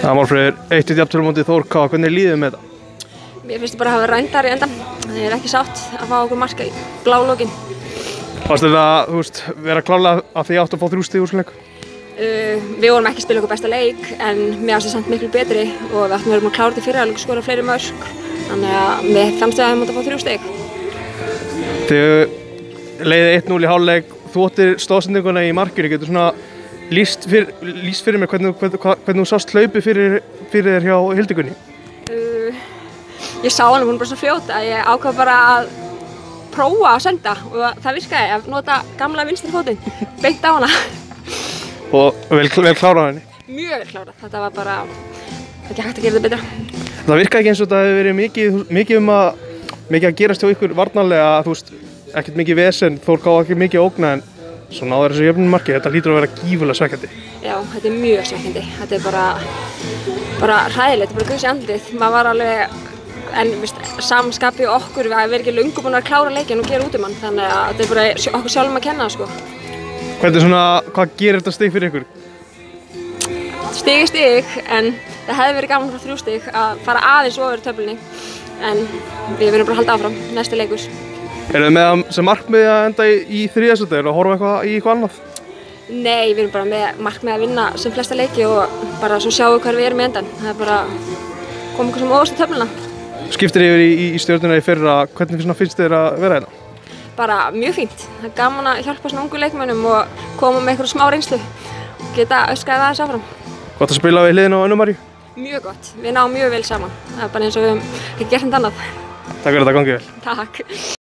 Málfríður, 1-1 jafntefli á móti Þór K. Hvernig líður með þetta? Mér finnst bara að hafa rændar í endan. Ég ekki sátt að fá okkur marka í blálókin. Fannst þetta, vera klárlega að þið áttu að fá 3 stig úr þessum leik? Við vorum ekki að spila okkur besta leik, en mér fannst það samt miklu betri og við áttum að vera að klára þetta fyrir að skora fleiri mörk. Þannig að mér fannst að við mátti að fá 3 stig. Þið leiðið 1-0 í hálfleik, þú áttir stoðsendinguna í markinu. Getur svona lýst fyrir mér hvernig þú sást hlaupið fyrir þér hjá Hildigunni? Ég sá hana, hún bara svo fljóta að ég ákvað bara að prófa að senda og það virkaði að nota gamla vinstri fótinn beint á hana. Og vel klárað henni? Mjög vel klárað, þetta var bara ekki hægt að gera þetta betra. Það virkaði ekki eins og þetta hefur verið mikið að gerast hjá ykkur varnarlega, ekkert mikið vesen, Þór K. ekki mikið ógna en svo náður þessu jöfnunarmarki, þetta hlýtur að vera gífurlega svekkjandi. Já, þetta er mjög svekkjandi, þetta er bara hræðilegt, bara guðs í andlitið, maður var alveg, en samanskapi okkur, við hefum verið ekki löngu búin að klára leikinn og gera út hann, þannig að þetta er bara okkur sjálfum að kenna, sko. Hvað gerir þetta stig fyrir ykkur? Stig, en það hefði verið gaman frá 3 stig að fara aðeins ofur töflunni, en við verðum bara að halda áfram, næsti leikur. Eru þið með sem markmið að enda í 3. sæti og horfa í eitthvað annað? Nei, við erum bara með markmið að vinna sem flesta leiki og bara svo sjáum við hvar við erum í endan. Það er bara koma okkur sem óvast í töfluna. Skiptir yfir í Stjörnuna í fyrra, hvernig finnst þér að vera hérna? Bara mjög fínt. Það er gaman að hjálpa svona ungu leikmönnum og koma með eitthvað smá reynslu og geta öskrað aðeins áfram. Gott að spila við hliðina á Önnu Maríu? Mjög gott. Við náum mjög vel saman. Það er bara eins og við höfum ekki gert neitt annað. Takk fyrir þetta, gangi vel. Takk.